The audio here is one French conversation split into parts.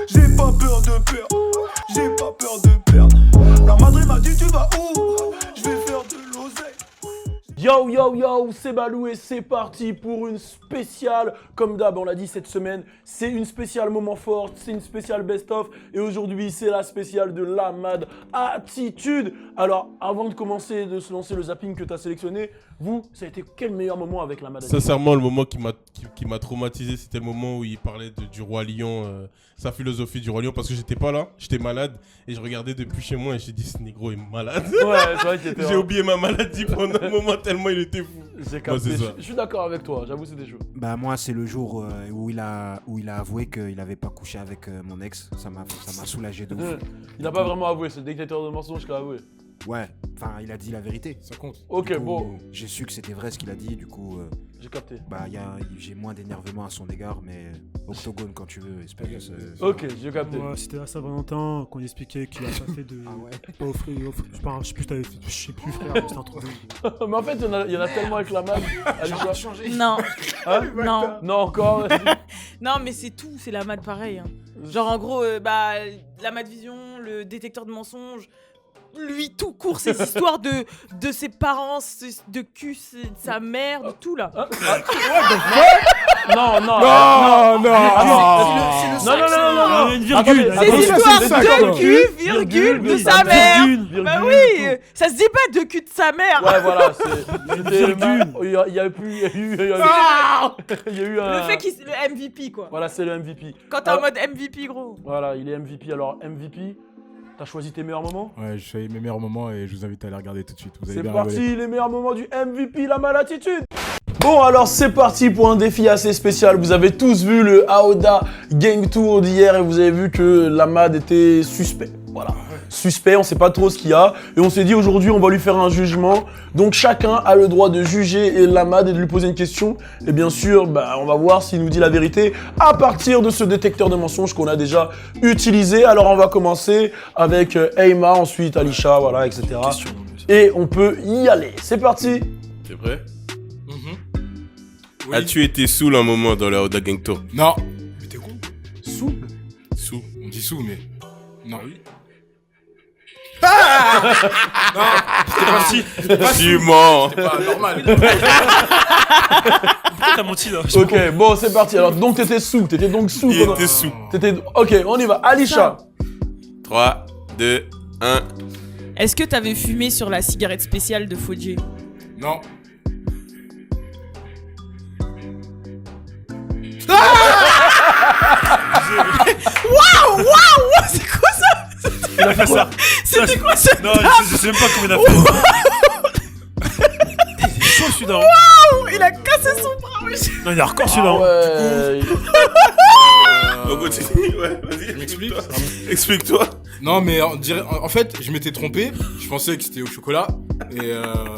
J'ai pas peur de perdre, j'ai pas peur de perdre. La Madrid m'a dit tu vas où? Je vais faire de l'oseille. Yo yo yo, c'est Balou et c'est parti pour une spéciale. Comme d'hab, on l'a dit cette semaine, c'est une spéciale moment fort, c'est une spéciale best-of. Et aujourd'hui, c'est la spéciale de la Mad Attitude. Alors, avant de commencer, de se lancer le zapping que tu as sélectionné, vous, ça a été quel meilleur moment avec la Mad Attitude? Sincèrement, le moment qui m'a traumatisé, c'était le moment où il parlait du Roi Lion, sa philosophie du Roi Lion, parce que j'étais pas là, j'étais malade, et je regardais depuis chez moi, et j'ai dit, ce négro est malade. Ouais, c'est vrai qu'il était... J'ai oublié ma maladie pendant un moment, tellement il était fou. J'ai capté. Moi, Je suis d'accord avec toi, j'avoue c'était chaud. Bah moi c'est le jour où il a avoué qu'il avait pas couché avec mon ex, ça m'a soulagé de ouf. Il n'a pas vraiment avoué, c'est le dictateur de mensonges qui a avoué. Ouais, enfin il a dit la vérité. Ça compte. Ok, Du coup, bon, j'ai su que c'était vrai ce qu'il a dit, du coup j'ai capté. bah j'ai moins d'énervement à son égard, mais octogone quand tu veux, espèce. Ok, j'ai capté. Ouais, c'était à Saint-Valentin qu'on expliquait qu'il a pas fait de. Ah ouais. Pas offrir. Je sais plus, t'avais fait. Je sais plus, frère, mais c'était un truc de. Mais en fait, il y en a tellement avec la Mad. Alisha. Non, Hein non, Non, encore. non, mais c'est tout, c'est la Mad pareil. Hein. Genre en gros, la Mad Vision, le détecteur de mensonges, lui tout court, ces histoires de ses parents, de cul, de sa mère, de tout là. Non, non. Non, non. Non. Une virgule. Attendez, Ces histoires attendez, de cul, virgule, de sa mère. Bah oui, ça se dit pas de cul de sa mère. Ouais, voilà, il y a eu un... Le fait qu'il le MVP quoi. Voilà, c'est le MVP. Quand t'es en mode MVP gros. Voilà, il est MVP. Alors, MVP, t'as choisi tes meilleurs moments? Ouais, je choisis mes meilleurs moments et je vous invite à les regarder tout de suite. Vous allez C'est bien parti, rigoler. les meilleurs moments du MVP, la Malattitude. Bon, alors c'est parti pour un défi assez spécial. Vous avez tous vu le Aoda Gang Tour d'hier et vous avez vu que la Mad était suspect. Voilà, suspect, on sait pas trop ce qu'il y a. Et on s'est dit aujourd'hui, on va lui faire un jugement. Donc chacun a le droit de juger la Mad et de lui poser une question. Et bien sûr, on va voir s'il nous dit la vérité à partir de ce détecteur de mensonges qu'on a déjà utilisé. Alors on va commencer avec Eyma, ensuite Alisha, voilà, etc. Et on peut y aller. C'est parti. C'est vrai? Oui. As-tu été saoul un moment dans le Aoda Gang Tour? Non. Mais t'es con. Sous. Sous. On dit sous, mais. Non. Oui. Non, c'était pas si. Tu mens. C'est pas normal. Pourquoi t'as menti là? Ok, bon, c'est parti. Alors, donc t'étais sous. T'étais donc sous. Il pendant- était sous. Ok, on y va. Alisha. 3, 2, 1. Est-ce que t'avais fumé sur la cigarette spéciale de Fodje? Non. Waouh, c'est quoi ça? Il a fait ça. C'était quoi ça? Non, je sais même pas comment il a fait. Il est chaud celui-là. Oh, il a cassé son bras, wesh. Non, il est hardcore celui-là. Ouais. On continue. Ouais, vas-y. Tu m'expliques? Explique-toi. Non, mais en fait, je m'étais trompé. Je pensais que c'était au chocolat. Et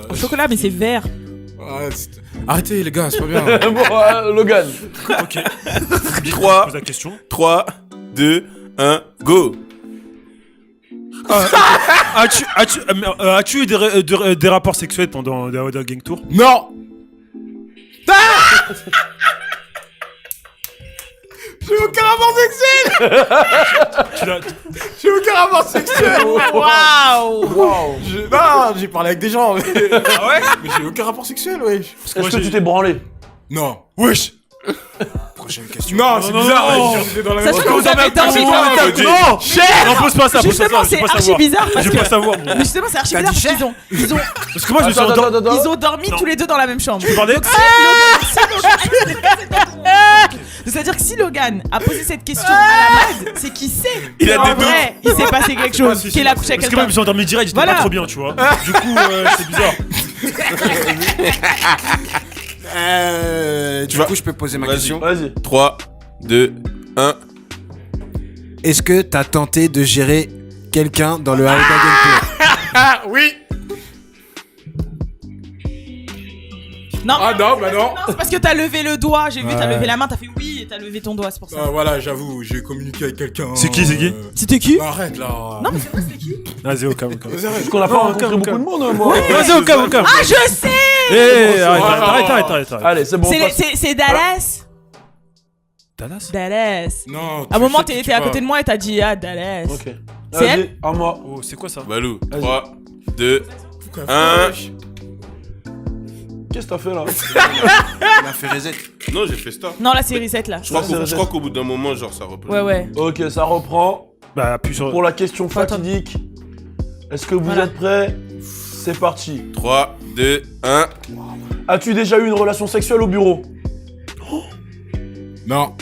Au chocolat, mais c'est vert. ouais, arrêtez les gars, c'est pas bien. Bon, Logan. Ok. 3, Pose la question. 3, 2, 1, go. As-tu eu des rapports sexuels pendant le Aoda Gang Tour? Non. J'ai aucun rapport sexuel. J'ai aucun rapport sexuel. Waouh. Non, j'ai parlé avec des gens. Mais, Ah ouais? mais j'ai aucun rapport sexuel, wesh. Est-ce que tu t'es branlé? Non. Wesh. Prochaine question. Non, c'est non, bizarre. non. wesh, j'étais dans la Sachant même- que vous avez dormi dans Non. Non, pose pas ça. Justement, c'est archi bizarre parce Je veux pas que. savoir. Bro. Mais justement, c'est archi T'as bizarre dit parce qu'ils ont. Parce que moi, je me suis endormi. Ils ont dormi Non. tous les deux dans la même chambre. Tu parlais? C'est-à-dire que si Logan a posé cette question à la Mad, c'est qu'il sait. Il a qu'en des vrai, il s'est passé quelque chose. Qu'il a couché avec Parce que moi, je quelqu'un. me suis endormi direct, j'étais Voilà. pas trop bien, tu vois. Du coup, c'est bizarre. Du coup je peux poser ma Vas-y. question. Vas-y. 3, 2, 1. Est-ce que t'as tenté de gérer quelqu'un dans le Aoda Gang Tour? Ah oui. Non, Ah non, bah non. c'est parce que t'as levé le doigt. J'ai vu, t'as Ouais. levé la main, t'as fait oui et t'as levé ton doigt, c'est pour ça. Voilà, j'avoue, j'ai communiqué avec quelqu'un. C'est qui, c'est qui C'était qui? Arrête là. Non, mais c'est vrai, c'était qui? Vas-y, au calme, au calme. Vas-y, arrête. Parce qu'on a pas Non, rencontré calme, beaucoup calme. de monde, moi. Vas-y, au calme, au calme. Ah, je sais! Arrête. Allez, c'est bon. on passe. C'est Dallas? Dallas Dallas. Non. À un moment, t'étais à côté de moi et t'as dit ah, Dallas. Ok. C'est Vas-y, elle à moi. Oh, c'est quoi ça Balou, Vas-y. 3, 2, de 1. Qu'est-ce que t'as fait là? Il a fait reset. Non, j'ai fait stop. Non, là, c'est reset là. Je crois qu'au bout d'un moment, genre, ça reprend. Ouais. Ok, ça reprend. Bah, appuie sur. Pour la question Faut attendre. fatidique, est-ce que vous Voilà. êtes prêts? C'est parti. 3, 2, 1. As-tu déjà eu une relation sexuelle au bureau? Non.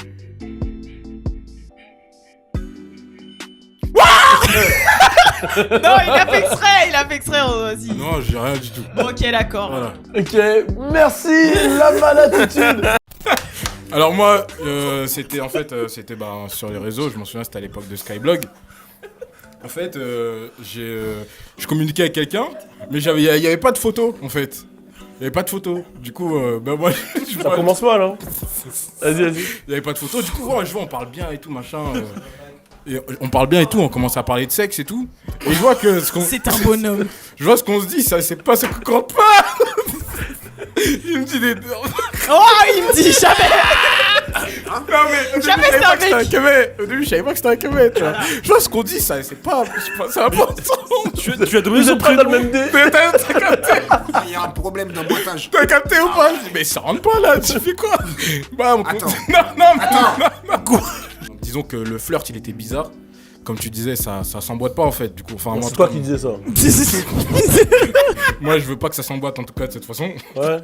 Non, il a fait exprès, vas-y. Non, j'ai rien du tout. Bon, ok, d'accord. Voilà. Ok, merci la malatitude. Alors moi, c'était en fait, c'était sur les réseaux, je m'en souviens, c'était à l'époque de Skyblog. En fait, je communiquais avec quelqu'un, mais il y avait pas de photo, en fait. Il y avait pas de photo. Du coup, moi, je Ça vois, commence mal, hein. Vas-y. il y avait pas de photo. Du coup, je vois, on parle bien et tout, machin. Et on parle bien et tout, on commence à parler de sexe et tout. Et je vois que C'est un bonhomme. je vois ce qu'on se dit, ça c'est pas ce qu'on compte pas. Il me dit des. Oh, il me dit jamais. Non mais au début, Jamais je savais c'est pas un que c'était un mec. Kemet. Au début, je savais pas que c'était un Kemet, tu vois. Je vois ce qu'on dit, ça c'est pas c'est important. Tu as donné Vous son êtes pas dans prénom le même dé. T'as capté, Il y a un problème d'emboîtage. t'as capté ou pas? Je dis, mais ça rentre pas là, tu fais quoi? Bah, Attends. non. Disons que le flirt il était bizarre. Comme tu disais, ça s'emboîte pas en fait. Du coup, enfin, moi, en C'est tout toi cas, qui disais ça. moi je veux pas que ça s'emboîte en tout cas de cette façon. Ouais.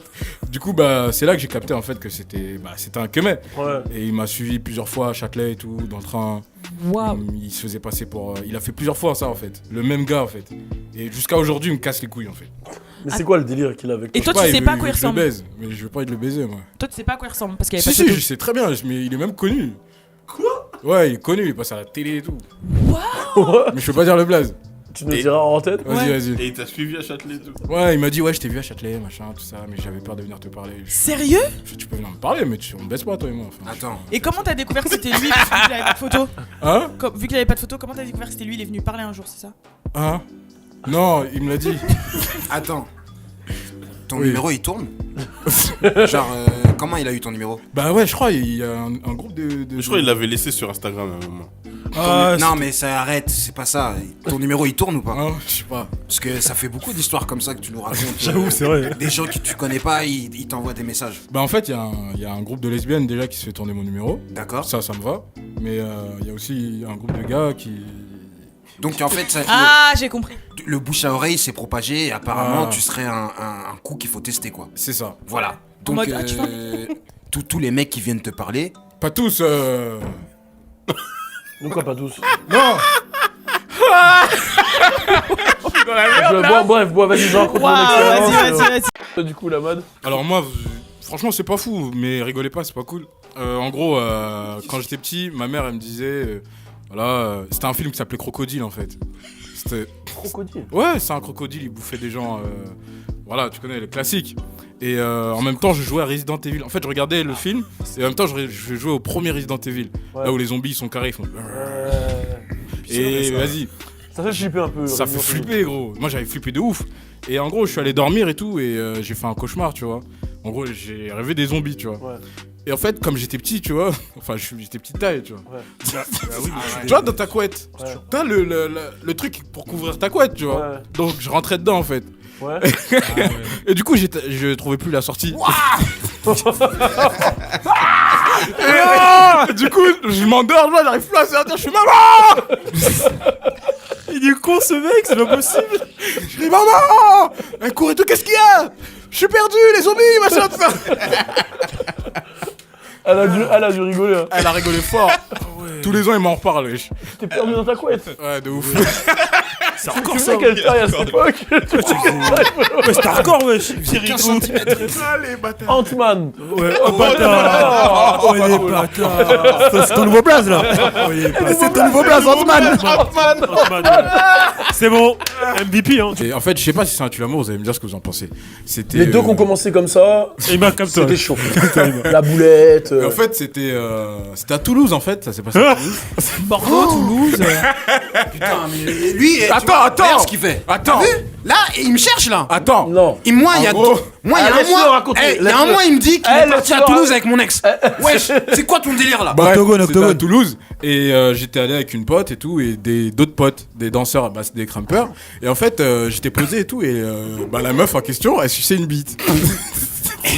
Du coup, c'est là que j'ai capté en fait que c'était un Kemet. Ouais. Et il m'a suivi plusieurs fois à Châtelet et tout, dans le train. Waouh. Il se faisait passer pour. Il a fait plusieurs fois ça en fait. Le même gars en fait. Et jusqu'à aujourd'hui, il me casse les couilles en fait. Mais c'est quoi le délire qu'il a avec Et toi? toi, tu sais il pas à veut- quoi il je le ressemble. baise, mais je veux pas être le baiser moi. Toi, tu sais pas à quoi il ressemble parce qu'il y avait Si, pas de si, photo. je sais très bien, mais il est même connu. Quoi? Ouais, il est connu, il passe à la télé et tout. Mais je peux pas dire le blaze. Tu nous diras en tête? Vas-y, Ouais. vas-y. Et il t'a suivi à Châtelet et tout. Ouais, il m'a dit, ouais, je t'ai vu à Châtelet, machin, tout ça, mais j'avais peur de venir te parler. Sérieux? Tu peux venir me parler, mais on me baisse pas, toi et moi. Enfin, Attends. Et comment t'as découvert que c'était lui vu qu'il avait pas de photo? Hein? Vu qu'il avait pas de photo, comment t'as découvert que c'était lui? Il est venu parler un jour, c'est ça? Hein? Non, il me l'a dit. Attends. Ton Oui. numéro il tourne? Genre, comment il a eu ton numéro? Bah ouais, je crois, il y a un groupe de. Je crois qu'il l'avait laissé sur Instagram à un moment. Ah, Non, mais ça arrête, c'est pas ça. Ton numéro il tourne ou pas? Hein, je sais pas. Parce que ça fait beaucoup d'histoires comme ça que tu nous racontes. j'avoue, c'est vrai. Des gens que tu connais pas, ils t'envoient des messages. Bah en fait, il y a un groupe de lesbiennes déjà qui se fait tourner mon numéro. D'accord? Ça me va. Mais il y a aussi un groupe de gars qui. Donc en fait, Ah, j'ai compris. le bouche à oreille s'est propagé et apparemment Ah. tu serais un coup qu'il faut tester quoi. C'est ça. Voilà. En Donc mode, ah, tu tous les mecs qui viennent te parler, Pas tous. Donc quoi, pas tous. Non! Bref, vas-y, je raconte mon Waouh, expérience. vas-y. Du coup, la mode. Alors moi, franchement, c'est pas fou, mais rigolez pas, c'est pas cool. En gros, quand j'étais petit, ma mère, elle me disait, c'était un film qui s'appelait Crocodile en fait. C'était, Crocodile. ouais, c'est un crocodile, il bouffait des gens, voilà, tu connais le classique. Et en même temps, je jouais à Resident Evil. En fait, je regardais le film et en même temps, je jouais au premier Resident Evil, Ouais. là où les zombies ils sont carrés, ils font. Et vas-y, Ça fait flipper un peu. ça fait flipper, gros. Moi, j'avais flippé de ouf. Et en gros, je suis allé dormir et tout, et j'ai fait un cauchemar, tu vois. En gros, j'ai rêvé des zombies, tu vois. Ouais. Et en fait, comme j'étais petit, tu vois, enfin, j'étais petite taille, tu vois. Ouais. Tu vois, dans ta couette, Ouais. t'as le truc pour couvrir ta couette, tu vois. Ouais. Donc, je rentrais dedans, en fait. Ouais. Et du coup, je trouvais plus la sortie. Et du coup, je m'endors, je vois, j'arrive plus à sortir, je suis maman. Il est con ce mec, c'est pas possible. Je dis maman, elle court et tout, qu'est-ce qu'il y a? Je suis perdu, les zombies, machin, tout ça. Elle a dû rigoler. Hein. Elle a rigolé fort. Tous les ans, il m'en reparle, wesh. T'es perdu dans ta couette. Ouais, de ouf. C'est Tu hardcore ça. sais quelle taille à cette époque? Ouais, c'était hardcore, wesh. Allez, bâtard. Ant-Man. Ouais, oh bâtard. Oh les bâtards. Ça, c'est ton nouveau blaze là. Oh, les bâtards. C'est ton nouveau blaze, Ant-Man. Ant-Man, ouais. C'est bon. MVP, hein. Et en fait, je sais pas si c'est un tue l'amour, vous allez me dire ce que vous en pensez. C'était. Les deux qui ont commencé comme ça, Et bah, comme toi. c'était chaud. La boulette. En fait, c'était à Toulouse, en fait, ça s'est passé à Toulouse. Bordeaux, Toulouse. Putain, mais lui. Attends. Regarde ce qu'il fait. Attends. T'as vu? Là, il me cherche là. Attends. Non. Et moi, il y a En gros- moi, il y a un laisse-le mois. raconter, Il y a laisse-le. un mois, il me dit qu'il Eh, est parti à laisse-le Toulouse avec mon ex. Wesh, c'est quoi ton délire là? Bref, Octogone, c'était octogone. à Toulouse et j'étais allé avec une pote et tout et d'autres potes, des danseurs, bah, c'est des crampeurs. Et en fait, j'étais posé et tout et bah, la meuf en question, elle suçait une bite.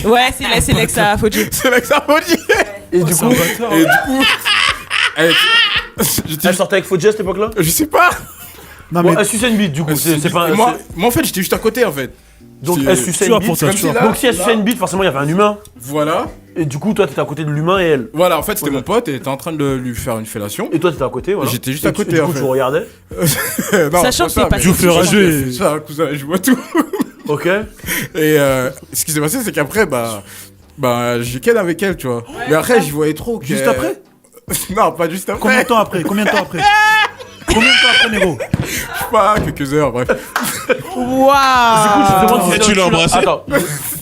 Ouais, c'est l'ex à Fodji. C'est là que ça m'a dit. Et du coup, Et du coup, elle, j'étais- elle sortait avec Fodji à cette époque-là? je sais pas. Non, Bon, mais elle suçait une bite, du coup. C'est pas un. moi en fait, j'étais juste à côté en fait. Donc c'est- elle suçait tu une vois, pour bite. ça, comme tu si vois. là- Donc si elle suçait une bite, forcément il y avait un humain. Voilà. Et du coup, toi t'étais à côté de l'humain et elle. Voilà, en fait, c'était mon pote et il était en train de lui faire une fellation. Et toi t'étais à côté, voilà. J'étais juste Et à tu- côté, et du en coup, fait. tu regardais. Non, Sachant que c'est pas mais- Je vous fais rager. C'est ça, cousin, je vois tout. Ok. Et ce qui s'est passé, c'est qu'après, bah j'ai ken avec elle, tu vois. Mais après, j'y voyais trop. que- Juste après? Non, pas juste après. Combien de temps après? Combien de temps après? Combien de temps après, Nero? Je sais pas, quelques heures, bref. Waouh. Du coup, tu te demandes Et tu l'as embrassé? Attends.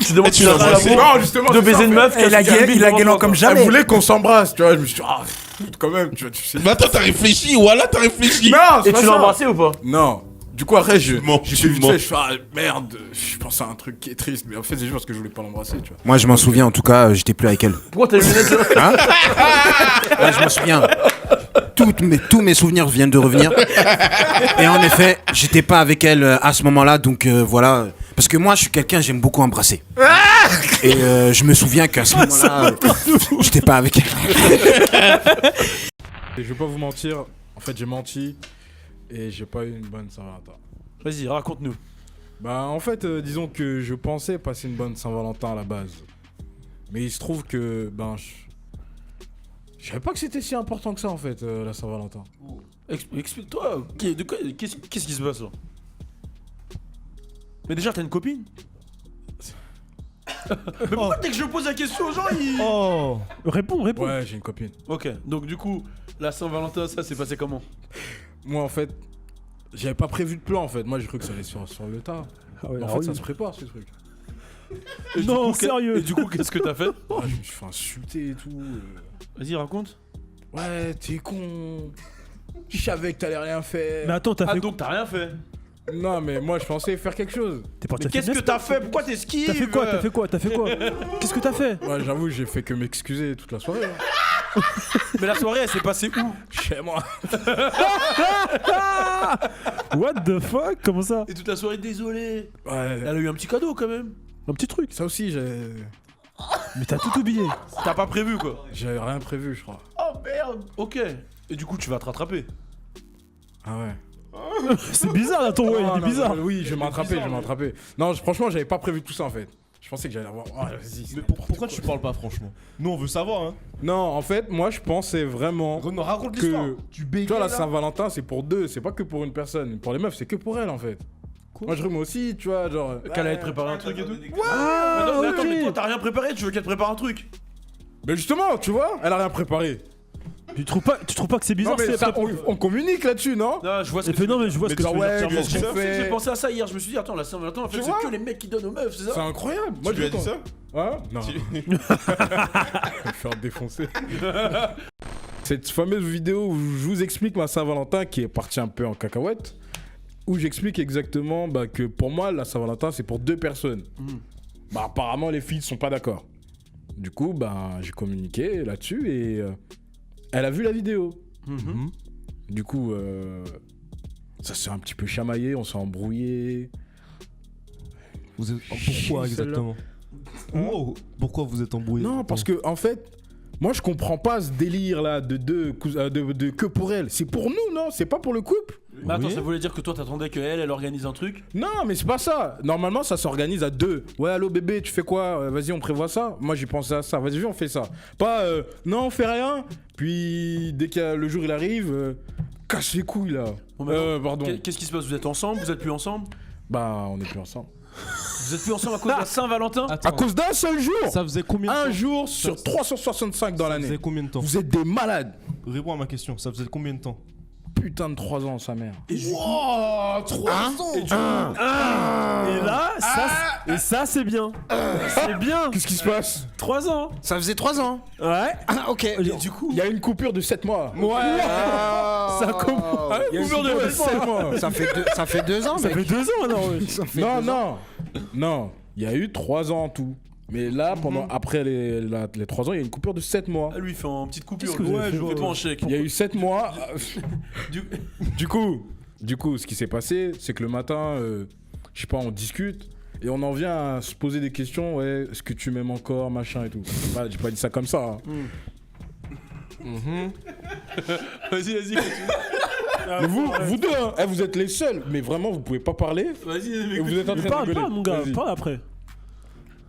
Tu demandes Et tu si l'as c'est embrassé? l'amour Non, justement. de c'est baiser ça, une en meuf. fait. qui a sucé une bite devant toi. Elle voulait qu'on s'embrasse, tu vois. Je me suis dit, ah, quand même, tu vois, tu sais. Mais attends, t'as réfléchi, voilà, t'as réfléchi. Non, c'est Et pas tu l'as ça. embrassé ou pas? Non. Du coup, après, Tu mens, j'ai tu fait vite mens. fait, je fais, ah, merde, je pense à un truc qui est triste. Mais en fait, c'est juste parce que je voulais pas l'embrasser, tu vois. Moi, je m'en souviens, en tout cas, j'étais plus avec elle. Pourquoi t'as les lunettes là? Ouais, je m'en souviens. Tous mes souvenirs viennent de revenir. Et en effet, j'étais pas avec elle à ce moment-là, donc voilà. Parce que moi, je suis quelqu'un, j'aime beaucoup embrasser. Et je me souviens qu'à ce moment-là, j'étais pas avec elle. Et je vais pas vous mentir, en fait, j'ai menti et j'ai pas eu une bonne Saint-Valentin. Vas-y, raconte-nous. Bah, en fait, disons que je pensais passer une bonne Saint-Valentin à la base. Mais il se trouve que, ben, je savais pas que c'était si important que ça, en fait, la Saint-Valentin. Explique-toi. Qu'est-ce qui se passe là? Mais déjà, t'as une copine? Mais pourquoi dès que je pose la question aux gens, ils. Oh! Réponds. Ouais, j'ai une copine. Ok, donc du coup, la Saint-Valentin, ça s'est passé comment? Moi, en fait, j'avais pas prévu de plan, en fait. Moi, j'ai cru que ça allait sur le tas. Mais en fait, ça se prépare, ce truc. Et Non, du coup, sérieux. Et du coup, qu'est-ce que t'as fait? Ah, je me suis fait insulter et tout. Vas-y, raconte. Ouais, t'es con. Je savais que t'allais rien faire. Mais attends, t'as Ah, fait donc t'as rien fait? Non, mais moi, je pensais faire quelque chose. T'es parti Mais à qu'est-ce que fitness, t'as fait? Pourquoi t'es ski? T'as fait quoi? Qu'est-ce que t'as fait? Ouais, j'avoue, j'ai fait que m'excuser toute la soirée. hein. Mais la soirée, elle s'est passée où? Chez moi. What the fuck? Comment ça? Et toute la soirée, désolé. Ouais. Elle a eu un petit cadeau quand même. Un petit truc. Ça aussi, Mais t'as tout oublié. T'as pas prévu quoi? j'avais rien prévu, je crois. Oh merde. Ok. Et du coup, tu vas te rattraper. Ah ouais. C'est bizarre là ton ouais, Non, il est non, bizarre. non, oui, je vais m'attraper. Non, franchement, j'avais pas prévu tout ça en fait. Je pensais que j'allais avoir. Oh, vas-y. c'est Mais n'importe pourquoi quoi. tu parles pas franchement? Nous on veut savoir hein. Non, en fait, moi je pensais vraiment. Raconte Que- l'histoire. Tu Tu bégayes vois, la là. Saint-Valentin, c'est pour deux, c'est pas que pour une personne. Pour les meufs, c'est que pour elles en fait. Moi aussi, tu vois, genre. Qu'elle allait te préparer un truc et tout. Ah, Mais attends, ok. mais toi t'as rien préparé, tu veux qu'elle te prépare un truc? Mais justement, tu vois, elle a rien préparé. Tu trouves pas que c'est bizarre Non, mais c'est ça, préparé. on communique là-dessus, non? Non, je vois ce Et que fait, tu non veux mais je vois ce Mais que tu genre, veux ouais, dire. qu'est-ce clairement. qu'on fait J'ai pensé à ça hier, je me suis dit, attends, la Saint-Valentin, en fait, Tu c'est vois que les mecs qui donnent aux meufs, c'est C'est ça? incroyable. Tu lui as dit ça? Hein? Non. Tu- Je vais me faire défoncer. Cette fameuse vidéo où je vous explique ma Saint-Valentin qui est partie un peu en cacahuète, où j'explique exactement que pour moi, la Saint-Valentin, c'est pour deux personnes. Bah, apparemment, les filles sont pas d'accord. Du coup, j'ai communiqué là-dessus et elle a vu la vidéo. Du coup, ça s'est un petit peu chamaillé, on s'est embrouillé. Pourquoi exactement? Wow. Pourquoi vous êtes embrouillés? Non, parce que en fait, moi je comprends pas ce délire là de que pour elle. C'est pour nous, non? C'est pas pour le couple? Mais attends, Oui. ça voulait dire que toi t'attendais qu'elle organise un truc? Non, mais c'est pas ça. Normalement, ça s'organise à deux. Ouais, allô bébé, tu fais quoi? Vas-y, on prévoit ça. Moi j'ai pensé à ça. Vas-y, viens, on fait ça. Pas non, on fait rien. Puis dès que le jour il arrive, casse les couilles là. Bon, maintenant, Pardon. Qu'est-ce qui se passe? Vous êtes ensemble? Vous êtes plus ensemble? Bah, on est plus ensemble. Vous êtes plus ensemble à cause de la Saint-Valentin? À cause d'un seul jour. Ça faisait combien de temps? Un jour sur 365 dans Ça l'année. faisait combien de temps? Vous êtes des malades. Réponds à ma question. Ça faisait combien de temps? Putain de 3 ans, sa mère. Wow, 3 ans. Et ça c'est bien. C'est bien. Qu'est-ce qui se passe? 3 ans. Ça faisait 3 ans. Ouais. Ah, ok. Et du coup, Il y a une coupure de 7 mois. Ça compte. Il y a une coupure de 7 mois. Ça fait 2 ans, Ça mec. fait 2 ans maintenant. Ouais. Ça fait Non, 2 ans. non. Non. Il y a eu 3 ans en tout. Mais là, après les 3 ans, il y a une coupure de 7 mois. ah, lui, il fait en petite coupure. Qu'est-ce que vous avez Ouais, fait, je fais pas ouais. en chèque. Il y a eu 7 mois. Du- Du coup, ce qui s'est passé, c'est que le matin, je sais pas, on discute. Et on en vient à se poser des questions, ouais, est-ce que tu m'aimes encore, machin et tout. J'ai pas dit ça comme ça. Hein. Vas-y, continue. Mais vous deux, hein, vous êtes les seuls, mais vraiment, vous pouvez pas parler. Vas-y, Et vous êtes en train de Parle, rigoler. mon gars. Vas-y. Parle après.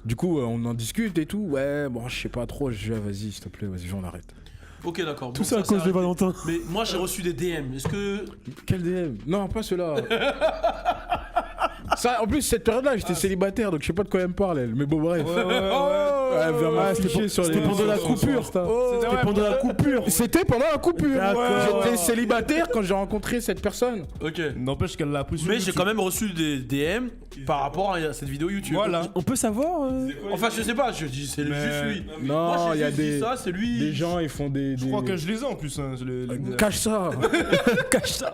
Du coup, on en discute et tout. Ouais, bon, je sais pas trop. Je dis, vas-y, s'il te plaît, vas-y, on arrête. Ok, d'accord. Tout Bon, ça à cause c'est de Valentin. Mais moi, j'ai reçu des DM. Est-ce que. Quel DM? Non, pas ceux-là. Ça, en plus, cette période-là, j'étais célibataire, donc je sais pas de quoi elle me parle, elle. Mais bon, bref. Elle vient m'afficher sur les. C'était pendant la coupure. C'était pendant la coupure. C'était pendant la coupure. D'accord. J'étais célibataire quand j'ai rencontré cette personne. Ok. N'empêche qu'elle l'a pris sur Mais YouTube. j'ai quand même reçu des DM par rapport à cette vidéo YouTube. Voilà. On peut savoir. Enfin, je sais pas, je dis c'est juste lui. Moi, Non, j'ai il y a juste dit des, ça, c'est lui. des gens, ils font des. Je crois que je les ai en plus. Hein, Cache ça. Cache ça.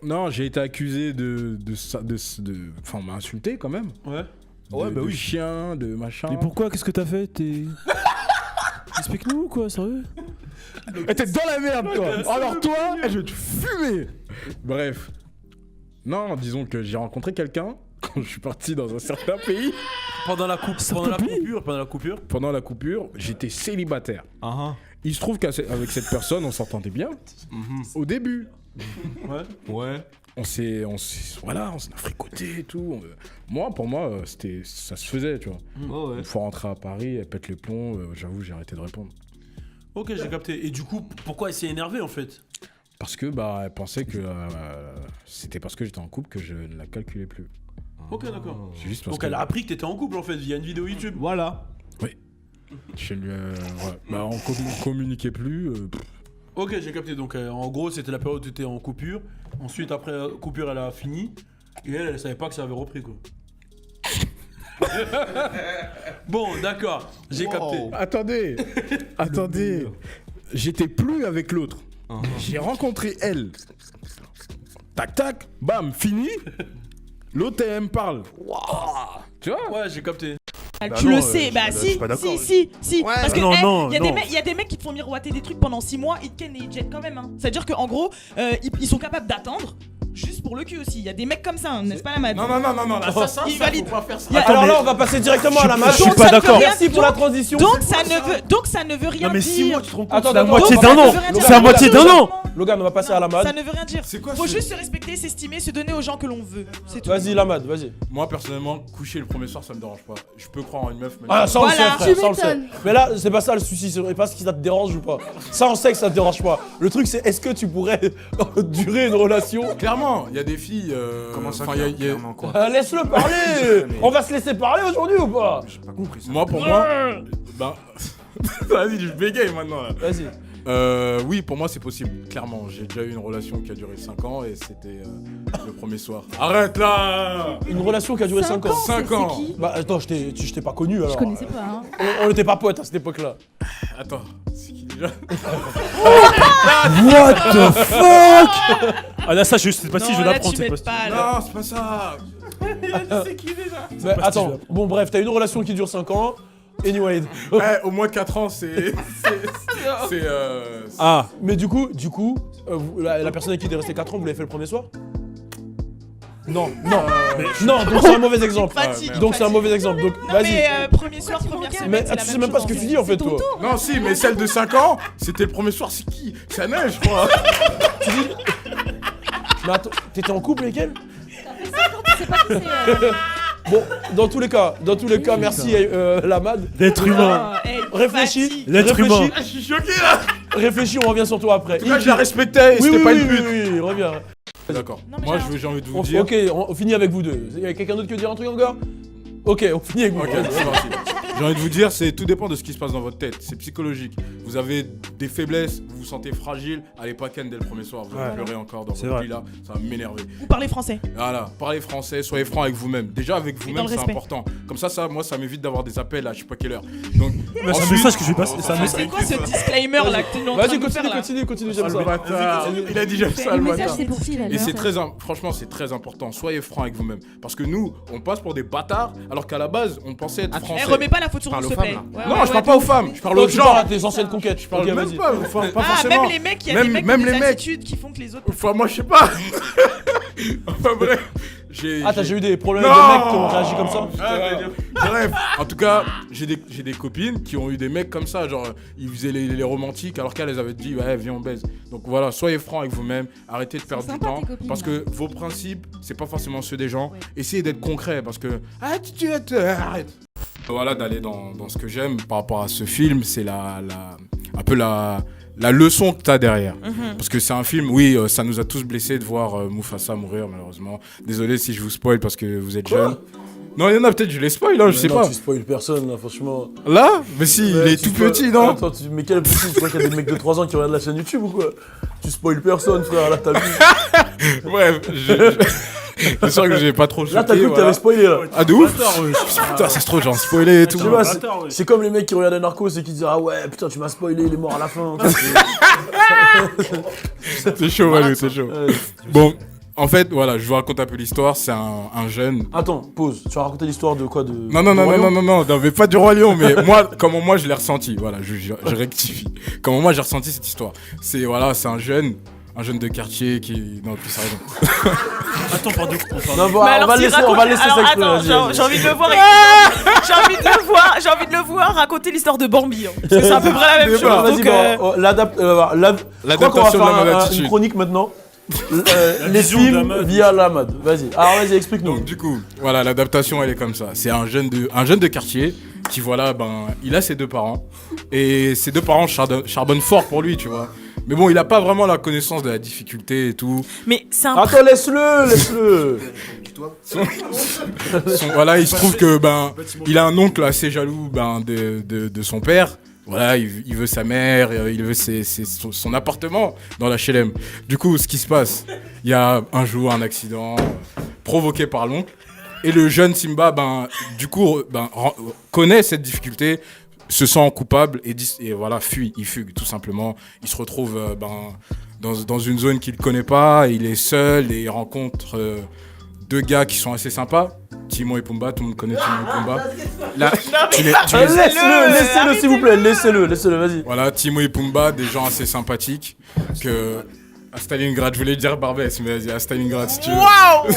Non, j'ai été accusé de. Enfin, on m'a insulté quand même. Ouais. De chien, de machin. Mais pourquoi? Qu'est-ce que t'as fait? Explique-nous quoi, sérieux? T'es dans la merde, toi. Alors toi, je vais te fumer. Bref. Non, disons que j'ai rencontré quelqu'un quand je suis parti dans un certain pays. Pendant la coupure. Pendant la coupure, j'étais célibataire. Il se trouve qu'avec cette personne, on s'entendait bien. Au début. Ouais. On s'est voilà, on s'est fricoté et tout. Moi, pour moi, ça se faisait, tu vois. Une fois rentré à Paris, elle pète les plombs, j'avoue, j'ai arrêté de répondre. Ok, j'ai capté. Et du coup, pourquoi elle s'est énervée en fait? Parce que elle pensait que c'était parce que j'étais en couple que je ne la calculais plus. Ok, d'accord. C'est juste parce Donc que elle a appris que t'étais en couple en fait via une vidéo YouTube. Voilà. je lui, on communiquait plus. Ok, j'ai capté. Donc en gros, c'était la période où t'étais en coupure. Ensuite, après coupure, elle a fini. Et elle savait pas que ça avait repris quoi. Bon, d'accord, j'ai capté. Attendez. J'étais plus avec l'autre. J'ai rencontré elle. Tac tac, bam, fini. L'autre elle me parle. Tu vois? Ouais, j'ai capté. Tu le sais, bah si, si. Parce que non, il y a des mecs qui te font miroiter des trucs pendant 6 mois, ils te kennent et ils te jettent quand même. Hein. C'est-à-dire qu'en gros, ils sont capables d'attendre. Juste pour le cul aussi, il y a des mecs comme ça, hein, n'est-ce pas la mad? Non, ça, il valide. Faut pas faire ça. Alors là, on va passer directement à la match. Je suis pas d'accord. Merci pour la transition. Donc ça ne veut rien Non mais 6 mois, dire. tu te rends compte? Attends, C'est la attends, moitié attends, d'un an. ça veut rien dire. C'est la moitié d'un an. Logan, on va passer à la Ça match. ne veut rien dire. C'est quoi Faut juste se respecter, s'estimer, se donner aux gens que l'on veut. C'est tout. Vas-y, la match, vas-y. Moi personnellement, coucher le premier soir ça me dérange pas. Je peux croire en une meuf. Mais Ah, ça on le sait, Voilà. frère, ça on le sait. Mais là, c'est pas ça le souci, c'est pas si ça te dérange ou pas. Ça, on sait que ça te dérange pas. Le truc, c'est est-ce que tu pourrais durer une relation? Clairement, il y a des filles. Comment ça, enfin, y a- clairement, quoi? Laisse-le parler. On va se laisser parler aujourd'hui ou pas? J'ai pas compris ça. Moi, pour moi, vas-y, je bégaye maintenant là. Vas-y. Oui, pour moi c'est possible. Clairement, j'ai déjà eu une relation qui a duré 5 ans et c'était le premier soir. Arrête là. Une relation qui a duré 5 ans. 5 ans. Bah attends, je t'ai pas connu alors. Je connaissais pas, hein. On était pas potes à cette époque-là. Attends, c'est qui déjà? What the fuck? Ah là ça je sais pas si je vais Non, là, l'apprendre, tu c'est m'aides pas. pas, là. Non, c'est pas ça. Mais attends, bon bref, t'as une relation qui dure 5 ans. Anyway. Au moins 4 ans, c'est. Ah. Mais du coup, la personne avec qui t'es resté 4 ans, vous l'avez fait le premier soir? Non, donc c'est un mauvais exemple. Fatigue, Donc c'est un mauvais exemple. Donc Non vas-y. mais première soir, première semaine, Mais c'est la tu sais même même pas chose, ce que en tu fait. dis en fait, toi. Non, si, mais celle de 5 ans, c'était le premier soir, c'est qui? C'est Anna, je crois. Mais attends, t'étais en couple avec elle? C'est pas qui c'est. Bon, dans tous les cas, merci la MAD. L'être humain. Ah, hey, Réfléchis. fatigue. L'être humain. Je suis choqué là. Réfléchis, on revient sur toi après. Là, je la respectais et Oui, c'était oui, pas oui, une pute. oui, reviens. D'accord. Non, mais Moi, j'ai j'ai envie de vous dire. Ok, on finit avec vous deux. Il y a quelqu'un d'autre qui veut dire un truc encore? Ok, on finit avec vous. Ok, c'est parti. J'ai envie de vous dire, tout dépend de ce qui se passe dans votre tête. C'est psychologique. Vous avez des faiblesses, vous vous sentez fragile, allez pas ken dès le premier soir. Vous allez pleurer encore dans votre lit là, ça va m'énerver. Ou parler français. Voilà, parlez français, soyez franc avec vous-même. Déjà avec vous-même, c'est important. Comme ça, moi, ça m'évite d'avoir des appels à je sais pas quelle heure. Donc, C'est un message que je vais passer. C'est quoi ce disclaimer là que t'es en train Vas-y, de faire là? continue, j'aime ça. il a dit j'aime ça Le le message, matin. c'est pour qui là? Et franchement, c'est très important. Soyez franc avec vous-même. Parce que nous, on passe pour des bâtards, alors qu'à la base, on pensait être français. Remets pas la faute sur nous, s'il te plaît. Non, je parle pas aux femmes, je parle aux Toi, tu parles gens. à tes anciennes conquêtes. Je parle Ok, même vas-y. pas, enfin, pas forcément. Même les mecs, il y a des mecs qui ont des attitudes qui font que les autres. Enfin, moi, je sais pas. Enfin, bref. Ah, t'as déjà eu des problèmes de Non. mecs qui ont réagi comme ça? Bref, en tout cas, j'ai des copines qui ont eu des mecs comme ça, genre ils faisaient les romantiques alors qu'elles avaient dit ouais viens on baise. Donc voilà, soyez francs avec vous-même, arrêtez de perdre du sympa, temps tes copines, parce là. que vos principes c'est pas forcément ceux des gens. Essayez d'être concret parce que arrête. Voilà, d'aller dans ce que j'aime par rapport à ce film, c'est un peu la leçon que t'as derrière. Parce que c'est un film, oui, ça nous a tous blessés de voir Mufasa mourir malheureusement. Désolé si je vous spoil parce que vous êtes jeunes. Non, il y en a peut-être, je les spoil, hein, je sais non, pas. Tu spoil personne, là, franchement. Là? Mais si, il est tu tout spoil- petit, non? Attends, mais quel petit? Tu crois qu'il y a des mecs de 3 ans qui regardent la chaîne YouTube ou quoi? Tu spoil personne, frère, là, t'as vu? Bref, c'est sûr que j'ai pas trop choqué. Là, t'as cru que voilà. t'avais spoilé, là. Ah, de ouf? Putain, ça se trouve, j'en spoilé et tout. Je sais pas, c'est comme les mecs qui regardaient Narcos et qui disaient ah ouais, putain, tu m'as spoilé, il est mort à la fin. C'est chaud, Valou, c'est chaud. Bon, en fait, voilà, je vous raconte un peu l'histoire. C'est un jeune. Attends, pause. Tu vas raconter l'histoire de quoi de... Non, mais pas du Roi Lion, mais comment moi je l'ai ressenti. Voilà, je rectifie. Comment moi j'ai ressenti cette histoire. C'est un jeune de quartier qui. Non, plus sérieusement. Attends, pardon. Non, bon, on va le laisser Alors, s'exprimer. attends, vas-y. j'ai envie de le voir. J'ai envie de le voir raconter l'histoire de Bambi. Hein, parce que c'est à peu près la même chose. Vas-y, Donc, bon, l'adaptation de la mode une attitude. chronique maintenant. Les vision de la films mode. via la mode. Vas-y. Alors, vas-y, explique-nous. Donc du coup, voilà, l'adaptation elle est comme ça. C'est un jeune de quartier qui il a ses deux parents et ses deux parents charbonnent fort pour lui, tu vois. Mais bon, il a pas vraiment la connaissance de la difficulté et tout. Mais c'est un. Attends, laisse-le. Voilà, il se trouve que il a un oncle assez jaloux de son père. Voilà, il veut sa mère, il veut son appartement dans la HLM. Du coup, ce qui se passe, il y a un jour un accident provoqué par l'oncle. Et le jeune Simba, connaît cette difficulté, se sent coupable et voilà, il fugue tout simplement. Il se retrouve dans une zone qu'il ne connaît pas, il est seul et il rencontre deux gars qui sont assez sympas. Timon et Pumba, tout le monde connaît Timon et Pumba. Là, Laissez-le, s'il vous plaît, laissez-le, vas-y. Voilà, Timon et Pumba, des gens assez sympathiques. À Stalingrad, je voulais dire Barbès, mais vas-y, à Stalingrad si tu veux. Waouh.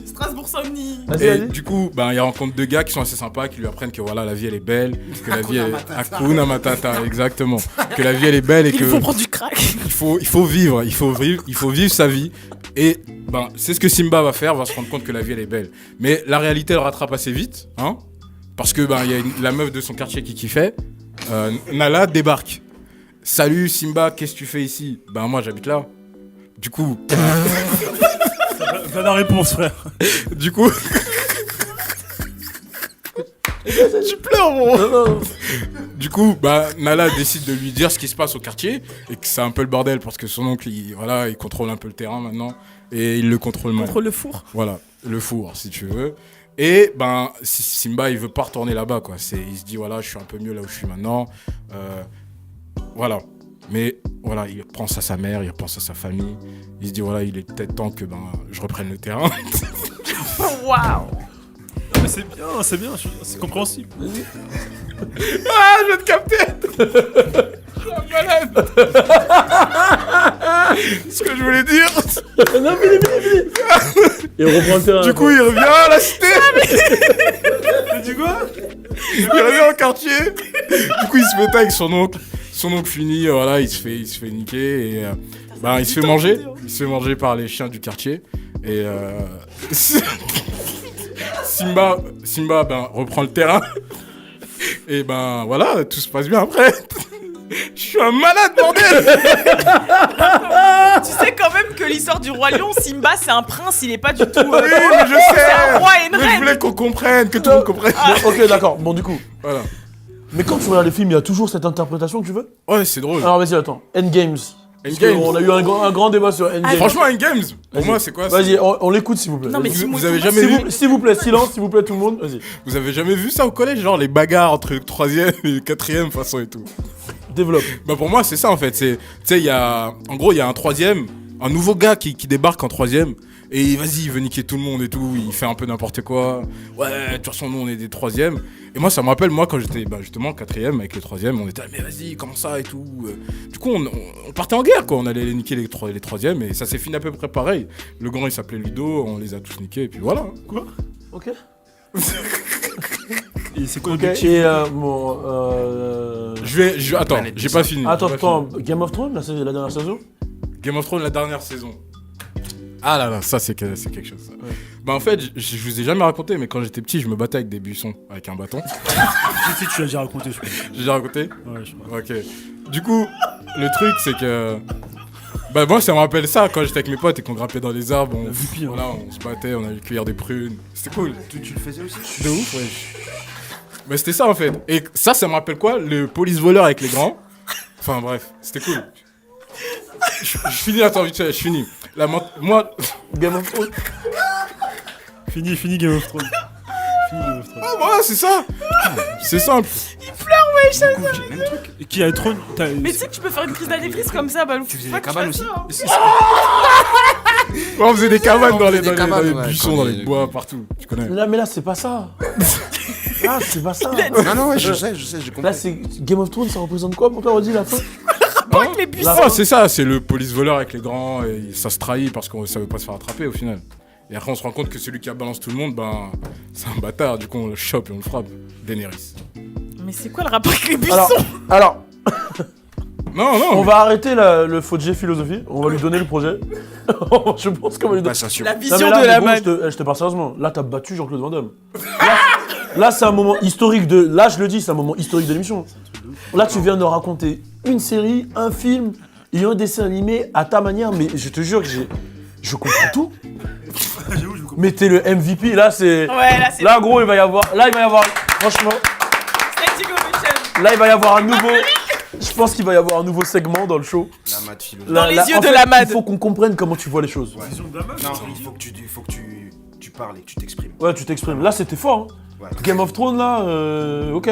Strasbourg-Saint-Denis. Et du coup, il rencontre deux gars qui sont assez sympas, qui lui apprennent que voilà, la vie elle est belle, que la vie elle est Hakuna Matata, exactement, que la vie elle est belle et que Il faut prendre du crack. il faut vivre sa vie. Et c'est ce que Simba va faire, va se rendre compte que la vie elle est belle. Mais la réalité elle rattrape assez vite, hein, parce que il y a la meuf de son quartier qui kiffait, Nala débarque. Salut Simba, qu'est-ce que tu fais ici? Moi j'habite là. Du coup. Pas la réponse, frère. Du coup. Tu pleures, mon. Du coup, Nala décide de lui dire ce qui se passe au quartier et que c'est un peu le bordel parce que son oncle, il contrôle un peu le terrain maintenant et il le contrôle mal. Contrôle le four. Voilà, le four, si tu veux. Et Simba, il veut pas retourner là-bas, quoi. Il se dit, voilà, je suis un peu mieux là où je suis maintenant. Voilà. Mais voilà, il pense à sa mère, il pense à sa famille. Il se dit, voilà, il est peut-être temps que je reprenne le terrain. Waouh. Mais c'est bien, c'est compréhensible. Ah, je vais te capter. Je suis un malade. Ce que je voulais dire. Non, fini. Il reprend le terrain. Du coup, il revient à la cité. Tu dis quoi? Il revient au quartier. Du coup, il se met avec son oncle. Son oncle finit, voilà, il se fait niquer et il se fait manger. Il se fait manger par les chiens du quartier. Et Simba reprend le terrain. Et voilà, tout se passe bien après. Je suis un malade, bordel. Tu sais quand même que l'histoire du Roi Lion, Simba, c'est un prince, il est pas du tout. Oui, mais je sais. C'est un roi et une Mais je reine. voulais qu'on comprenne, que tout le monde comprenne. Bon, ok, d'accord. Bon, du coup. Voilà. Mais quand tu regardes les films, il y a toujours cette interprétation que tu veux. Ouais, c'est drôle. Alors vas-y, attends. Endgames. Parce Endgames. On a eu un grand débat sur Endgames. Franchement, Endgames, pour Vas-y. moi, c'est quoi? Vas-y, on l'écoute s'il vous plaît. Non, mais Vas-y. Vous avez jamais vu S'il vous plaît, silence, s'il vous plaît, tout le monde. Vas-y, Vous avez jamais vu ça au collège, genre les bagarres entre le 3ème et le 4ème façon et tout. développe. Bah pour moi c'est ça en fait. Tu sais il y a, en gros il y a un 3ème, un nouveau gars qui débarque en 3ème et vas-y il veut niquer tout le monde et tout. Il fait un peu n'importe quoi. Ouais de toute façon nous on est des 3ème. Et moi ça me rappelle moi quand j'étais justement 4ème avec les 3ème, on était là, mais vas-y comment ça et tout. Du coup on partait en guerre quoi. On allait niquer les 3ème et ça s'est fini à peu près pareil. Le grand il s'appelait Ludo, on les a tous niqués et puis voilà. Quoi? Ok. Et c'est quoi Ok, l'objectif? et bon. Attends, j'ai pas fini. Attends, Game of Thrones, la dernière saison? Game of Thrones, la dernière saison. Ah là là, ça c'est quelque chose. Ça. Ouais. Bah en fait, je vous ai jamais raconté, mais quand j'étais petit, je me battais avec des buissons, avec un bâton. Si tu l'as déjà raconté, je crois. J'ai déjà raconté? Ouais, je crois. Ok. Du coup, le truc c'est que... Bah moi ça me rappelle ça, quand j'étais avec mes potes et qu'on grimpait dans les arbres, voilà, on se battait, on allait cueillir des prunes. C'était cool. Tu le faisais aussi? De ouf, ouais. Mais c'était ça en fait. Et ça me rappelle quoi? Le police voleur avec les grands. Enfin bref, c'était cool. Je finis, attends vite fait, je finis. Moi... Game of Thrones. Fini Game of Thrones. Fini Game of Thrones. Ah voilà, c'est ça. C'est simple. Il pleure, ouais, je sais. Même truc. Et qui a le trône? Mais tu sais que tu peux faire une crise d'anévrisme comme ça, bah. Tu faisais des cabanes aussi? Ouais, on faisait des cabanes dans les cabanes, ouais, buissons, quand dans les- les bois, partout. Tu connais. Là, mais là, c'est pas ça. Là, c'est pas ça. Non, ouais, je sais, j'ai compris. Là, c'est Game of Thrones, ça représente quoi pour toi, redis la fin? Avec les buissons. Ah, c'est ça, c'est le police voleur avec les grands et ça se trahit parce qu'on savait pas se faire attraper au final. Et après, on se rend compte que celui qui a balance tout le monde, ben, c'est un bâtard. Du coup, on le chope et on le frappe. Daenerys. Mais c'est quoi le rapport avec les buissons? Alors, Non, on va arrêter le faux J philosophie. On va lui donner le projet. Je pense qu'on va lui donner. Passation. La Non, vision mais là, de la bon, man. je te parle sérieusement. Là, t'as battu Jean-Claude Van Damme. Là, c'est un moment historique Là, je le dis, c'est un moment historique de l'émission. Là, tu viens de raconter une série, un film et un dessin animé à ta manière, mais je te jure que je comprends tout. Mais t'es le MVP, là, c'est. Ouais, là, c'est. Là, gros, il va y avoir. Franchement, Standing ovation. là, il va y avoir un nouveau. Je pense qu'il va y avoir un nouveau segment dans le show. La mat philo. Dans les yeux en de fait, la mad. Il faut qu'on comprenne comment tu vois les choses. Non, il faut que tu parles et que tu t'exprimes. Ouais, tu t'exprimes. Là, c'était fort. Hein. Ouais. Game of Thrones, là, ok.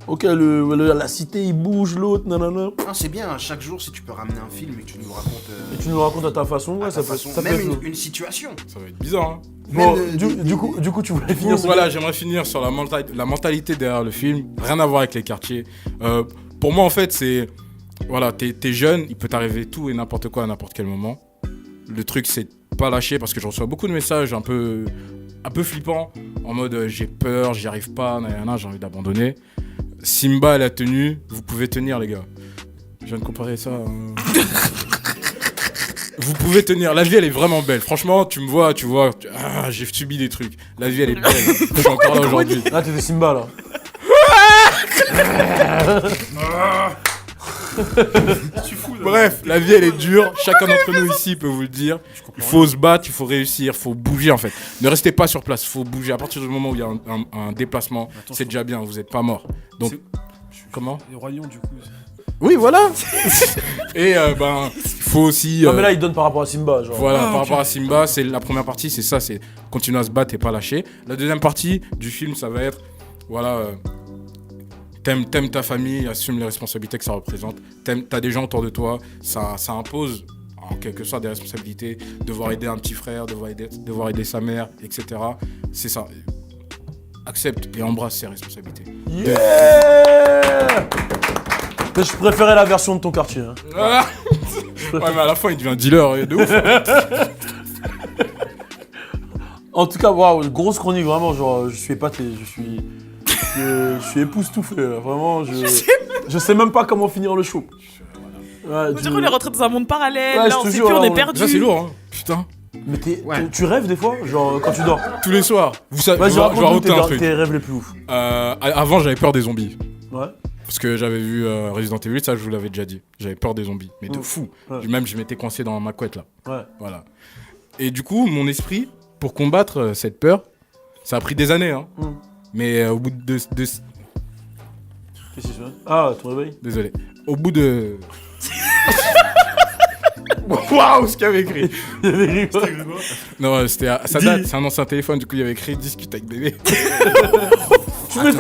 Ok, la cité, il bouge, l'autre, nanana. Non, c'est bien, chaque jour, si tu peux ramener un film et que tu nous racontes Et tu nous racontes à ta façon, ouais, à ça ta peut, façon, ça peut même être... une situation. Ça va être bizarre, hein. Bon, Même, du coup, tu voulais finir Donc, ce voilà, j'aimerais finir sur la mentalité derrière le film. Rien à voir avec les quartiers. Pour moi, en fait, c'est... Voilà, t'es jeune, il peut t'arriver tout et n'importe quoi à n'importe quel moment. Le truc, c'est de pas lâcher parce que je reçois beaucoup de messages un peu flippants. En mode, j'ai peur, j'y arrive pas, nanana, j'ai envie d'abandonner. Simba, elle a tenu, vous pouvez tenir, les gars. Je viens de comparer ça. Vous pouvez tenir. La vie, elle est vraiment belle. Franchement, tu me vois, j'ai subi des trucs. La vie, elle est belle. Je suis encore là aujourd'hui. Là, t'es des Simba, là. Bref, la vie, elle est dure. Chacun d'entre nous ici peut vous le dire. Il faut se battre, il faut réussir, il faut bouger, en fait. Ne restez pas sur place, il faut bouger. À partir du moment où il y a un déplacement, c'est déjà bien, vous n'êtes pas mort. Donc, comment? Les Roi Lion, du coup. Oui, voilà. Et ben, il faut aussi. Non, mais là, il donne par rapport à Simba, genre. Voilà, par rapport à Simba, c'est la première partie, c'est ça, c'est continuer à se battre et pas lâcher. La deuxième partie du film, ça va être, voilà, t'aimes ta famille, assume les responsabilités que ça représente. T'as des gens autour de toi, ça impose en quelque sorte des responsabilités, devoir aider un petit frère, devoir aider sa mère, etc. C'est ça. Accepte et embrasse ses responsabilités. Yeah! Mais je préférais la version de ton quartier. Hein. Ah ouais, mais à la fin, il devient dealer de ouf. En tout cas, waouh, grosse chronique, vraiment, genre, je suis épaté, je suis époustouflé, là, vraiment, je sais même pas comment finir le show. Ouais, On dirait qu'on est rentré dans un monde parallèle, Ouais, là, je on te sait jure, plus, on là, est perdu. Ça, c'est lourd, hein. Putain. Mais tu rêves des fois, genre, quand tu dors? Tous les soirs. Vous savez, Vas-y, je vais raconte-nous raconter un truc. tes rêves les plus ouf. Avant, j'avais peur des zombies. Ouais. Parce que j'avais vu Resident Evil, ça je vous l'avais déjà dit. J'avais peur des zombies, mais de fou. Ouais. Même je m'étais coincé dans ma couette là. Ouais. Voilà. Et du coup, mon esprit, pour combattre cette peur, ça a pris des années. Hein. Mais au bout de... Qu'est-ce qui se passe? Ah, ton réveil? Désolé. Au bout de... Waouh, ce qu'il y avait écrit. Non, c'était... Ça date, c'est un ancien téléphone, du coup il y avait écrit « Discute avec bébé ».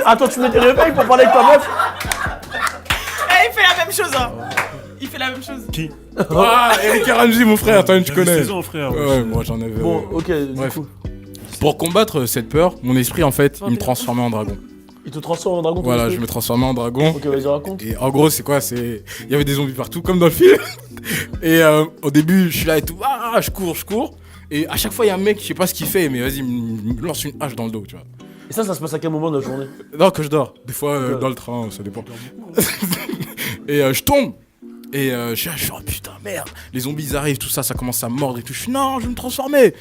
Attends, tu mets tes réveils pour parler avec ta meuf? Eh, il fait la même chose, hein. Il fait la même chose. Qui? Ah, Eric et Ramsey, mon frère, toi tu connais. 16 ans, frère. Ouais, moi j'en avais... Bon, ok, bref. du coup. Pour combattre cette peur, mon esprit en fait, il me transformait en dragon. Il te transforme en dragon? Voilà, je me transformais en dragon. Ok, vas-y, raconte. Et en gros, c'est quoi? Il y avait des zombies partout, comme dans le film. Et au début, je suis là et tout, je cours. Et à chaque fois, il y a un mec, je sais pas ce qu'il fait, mais vas-y, il me lance une hache dans le dos, tu vois. Et ça se passe à quel moment de la journée? Non, que je dors. Des fois, dans le train, ça dépend. Et je tombe. Et je suis oh putain, merde. Les zombies, ils arrivent, tout ça, ça commence à mordre et tout. Je suis non, je vais me transformer.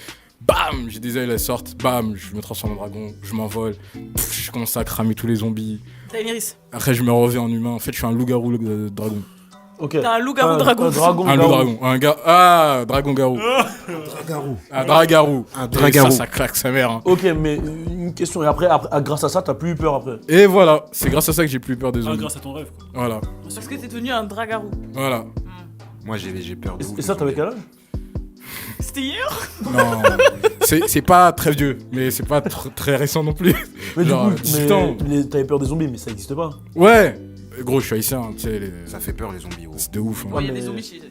Bam, j'ai des ailes, elles sortent. Bam, je me transforme en dragon, je m'envole. Je commence à cramer tous les zombies. T'as une iris. Après, je me reviens en humain. En fait, je suis un loup-garou dragon. Ok. T'as un loup-garou dragon. Un dragon. Un loup-dragon. Dragon-garou. Un dragarou. Un dragarou. Ça claque sa mère. Hein. Ok, mais une question. Et après, grâce à ça, t'as plus eu peur après? Et voilà, c'est grâce à ça que j'ai plus peur des zombies. Grâce à ton rêve, quoi. Voilà. Parce que t'es devenu un dragarou. Voilà. Moi, j'ai peur de ouf. Et ça, t'avais quel âge? C'était hier? Non, c'est pas très vieux, mais c'est pas très récent non plus. Mais Genre, du coup, 18 ans. mais t'avais peur des zombies, mais ça existe pas. Ouais. Gros, je suis haïtien, tu sais. Ça fait peur, les zombies, gros. C'est de ouf. Hein. Ouais, il y a mais- des zombies chez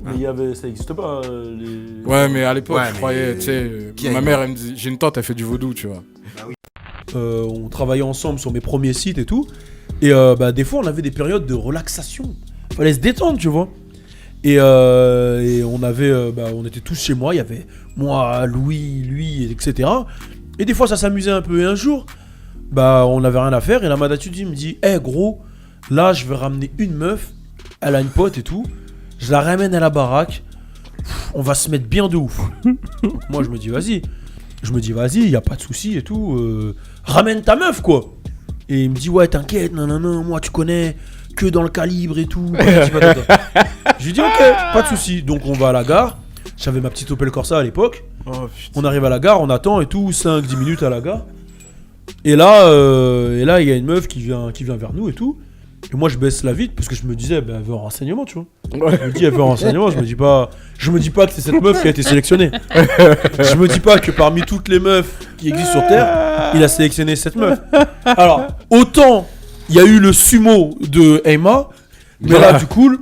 Mais il y avait, ça existe pas. Les... Ouais, mais à l'époque, Ouais, je mais- croyais, tu sais. Qui a Ma eu- mère, elle me dit, j'ai une tante, elle fait du vaudou, tu vois. On travaillait ensemble sur mes premiers sites et tout. Et des fois, on avait des périodes de relaxation. Fallait se détendre, tu vois. Et on avait, on était tous chez moi. Il y avait moi, Louis, lui, etc. Et des fois, ça s'amusait un peu. Et un jour, on avait rien à faire. Et la Madatudi me dit, hey, gros, là, je vais ramener une meuf. Elle a une pote et tout. Je la ramène à la baraque. On va se mettre bien de ouf. Donc moi, je me dis, vas-y. Y a pas de souci et tout. Ramène ta meuf, quoi. Et il me dit, ouais, t'inquiète, non, moi, tu connais, que dans le calibre et tout. Je lui dis, ok, pas de souci. Donc, on va à la gare. J'avais ma petite Opel Corsa à l'époque. On arrive à la gare, on attend et tout, 5-10 minutes à la gare. Et là, il y a une meuf qui vient vers nous et tout. Et moi, je baisse la vitre parce que je me disais, elle veut un renseignement, tu vois. Je me dis, elle veut un renseignement, je me dis pas que c'est cette meuf qui a été sélectionnée. Je me dis pas que parmi toutes les meufs qui existent sur Terre, il a sélectionné cette meuf. Alors, autant il y a eu le sumo de Emma, mais là,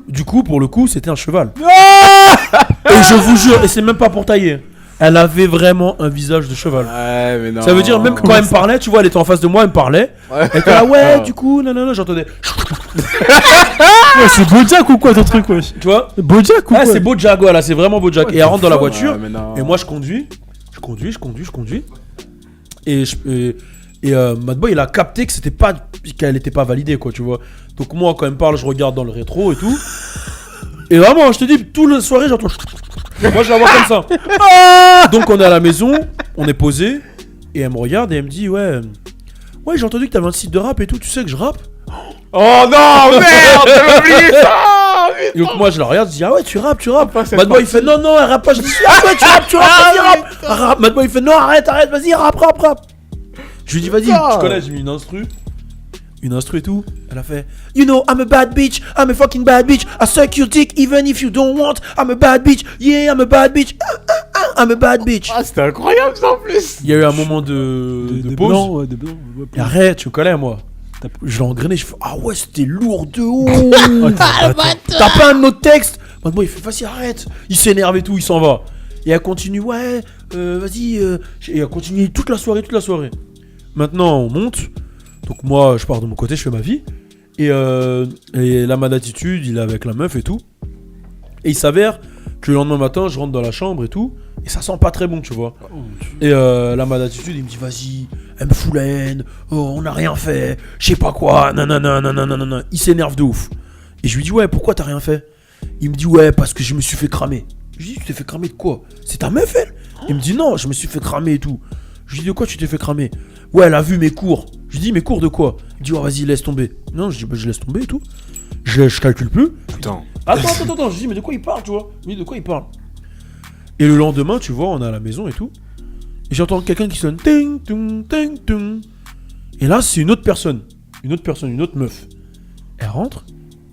du coup, pour le coup, c'était un cheval. Et je vous jure, et c'est même pas pour tailler. Elle avait vraiment un visage de cheval. Ouais, mais non. Ça veut dire, même quand elle me parlait, tu vois, elle était en face de moi, elle me parlait. Elle était là, ouais, du coup, non, j'entendais. Ouais, c'est Bojack ou quoi ton truc, wesh? Tu vois? Bojack ou quoi? Ah, c'est Bojack, voilà, c'est vraiment Bojack. Et elle rentre dans la voiture, Ouais, mais non. et moi je conduis. Et Madboy, il a capté que qu'elle était pas validée, quoi, tu vois. Donc moi, quand elle me parle, je regarde dans le rétro et tout. Et vraiment, je te dis, toute la soirée, j'entends. Moi, je la vois comme ça. Donc on est à la maison, on est posé, et elle me regarde et elle me dit, ouais, j'ai entendu que t'avais un site de rap et tout, tu sais que je rappe? Oh non, merde, j'ai oublié ça. Et donc moi je la regarde, je dis ah ouais tu rappes. Madboy il fait non elle rappe pas, je dis ah ouais tu rappes, vas-y rappe. Madboy il fait non arrête, vas-y rappe. Je lui dis vas-y, tu connais, j'ai mis une instru et tout. Elle a fait you know I'm a bad bitch, I'm a fucking bad bitch, I suck your dick even if you don't want, I'm a bad bitch, yeah I'm a bad bitch, I'm a bad bitch. Ah, c'était incroyable ça en plus. Il y a eu un moment de pause. Blanc, ouais, de blanc. Et arrête, tu connais moi. Je l'ai engrainé, je fais ah ouais c'était lourd de ouf. T'as pas un autre texte? Maintenant il fait vas-y arrête. Il s'énerve et tout, il s'en va. Et elle continue ouais vas-y et elle continue toute la soirée. Maintenant on monte. Donc moi je pars de mon côté, je fais ma vie. Et la malattitude, il est avec la meuf et tout. Et il s'avère que le lendemain matin je rentre dans la chambre et tout. Et ça sent pas très bon, tu vois. Et la malattitude, il me dit vas-y, elle me fout la haine, on n'a rien fait, je sais pas quoi, nanana. Il s'énerve de ouf. Et je lui dis ouais, pourquoi t'as rien fait? Il me dit ouais, parce que je me suis fait cramer. Je lui dis tu t'es fait cramer de quoi? C'est ta meuf elle? Il me dit non, je me suis fait cramer et tout. Je lui dis de quoi tu t'es fait cramer? Ouais, elle a vu mes cours. Je lui dis mes cours de quoi? Il dit, oh, vas-y, laisse tomber. Non, je dis, bah, je laisse tomber et tout. Je calcule plus. Attends. Attends. Je dis, mais de quoi il parle, tu vois? Oui, de quoi il parle? Et le lendemain, tu vois, on est à la maison et tout. Et j'entends quelqu'un qui sonne. Ting, tung, ting, tung. Et là, c'est une autre personne. Une autre meuf. Elle rentre.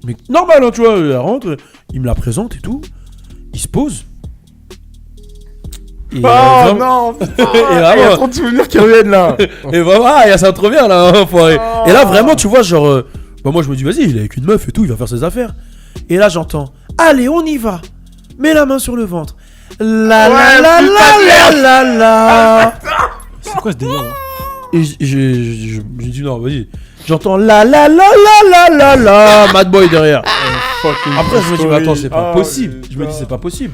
Mais normal, hein, tu vois. Elle rentre. Il me la présente et tout. Il se pose. Et non, putain, et là, il y a trop de souvenirs qui reviennent là. Et vraiment, il y a ça trop bien là, enfoiré. Et là, vraiment, tu vois, genre. Bah, moi, je me dis, vas-y, il est avec une meuf et tout, il va faire ses affaires. Et là, j'entends, allez, on y va. Mets la main sur le ventre. La la la la la la. C'est quoi ce délire? Et j'ai dit, non, vas-y. J'entends la la la la la la la. Mad Boy derrière. Après, je me dis, mais attends, c'est pas possible. Je me dis, c'est pas possible.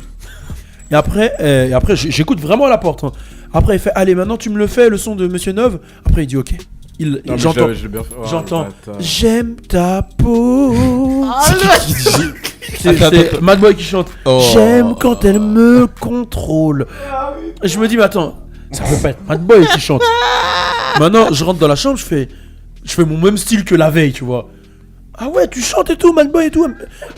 Et après, j'écoute vraiment à la porte. Hein. Après, il fait, allez, maintenant tu me le fais, le son de Monsieur Nov. Après, il dit, ok. J'entends, j'aime ta peau. C'est Mad Boy qui chante. J'aime quand elle me contrôle. Et je me dis, mais attends, ça peut pas être Mad Boy qui chante. Maintenant, je rentre dans la chambre, je fais mon même style que la veille, tu vois. Ah ouais, tu chantes et tout, Mad Boy et tout.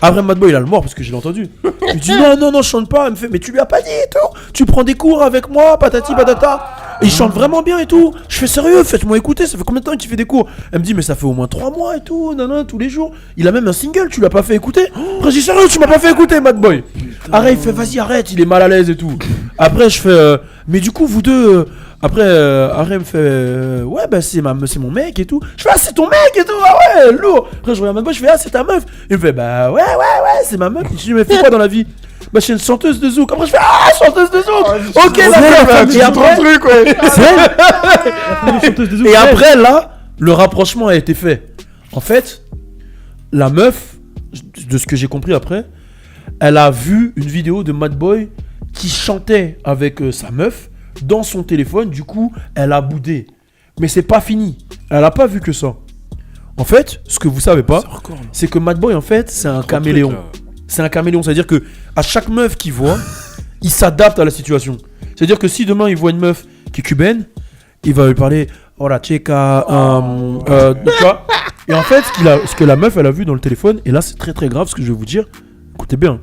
Après, Mad Boy, il a le mort parce que je l'ai entendu. Je lui dis non, je chante pas. Elle me fait, mais tu lui as pas dit et tout. Tu prends des cours avec moi, patati patata. Et il chante vraiment bien et tout. Je fais sérieux, faites-moi écouter. Ça fait combien de temps qu'il fait des cours? Elle me dit, mais ça fait au moins 3 mois et tout, tous les jours. Il a même un single, tu l'as pas fait écouter? Après, je dis sérieux, tu m'as pas fait écouter, Mad Boy. Arrête, il fait, vas-y, arrête, il est mal à l'aise et tout. Après, je fais, mais du coup, vous deux. Après, Arrête me fait, ouais, bah c'est mon mec et tout. Je fais, ah, c'est ton mec et tout, ah ouais, lourd. Après, je regarde Mad Boy, je fais, ah, c'est ta meuf. Il me fait, bah ouais, c'est ma meuf. Je lui mais fais quoi dans la vie? Bah, je suis une chanteuse de zouk. Après, je fais, ah, chanteuse de zouk. Ok, d'accord. Et après, truc, ouais. Et après, là, le rapprochement a été fait. En fait, la meuf, de ce que j'ai compris après, elle a vu une vidéo de Mad Boy qui chantait avec sa meuf dans son téléphone. Du coup, elle a boudé. Mais c'est pas fini. Elle a pas vu que ça. En fait, ce que vous savez pas, c'est que Mad Boy, en fait, c'est un caméléon. C'est un caméléon, c'est-à-dire que à chaque meuf qu'il voit, il s'adapte à la situation. C'est-à-dire que si demain il voit une meuf qui est cubaine, il va lui parler hola chica, tu vois. Et en fait, ce que la meuf elle a vu dans le téléphone, et là c'est très très grave ce que je vais vous dire. Écoutez bien.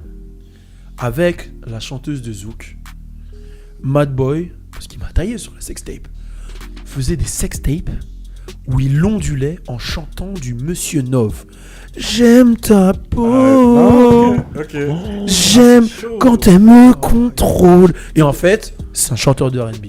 Avec la chanteuse de zouk, Mad Boy, parce qu'il m'a taillé sur la sextape, faisait des sextapes où il ondulait en chantant du Monsieur Nov. J'aime ta peau. J'aime quand elle me contrôle. Et en fait, c'est un chanteur de R&B.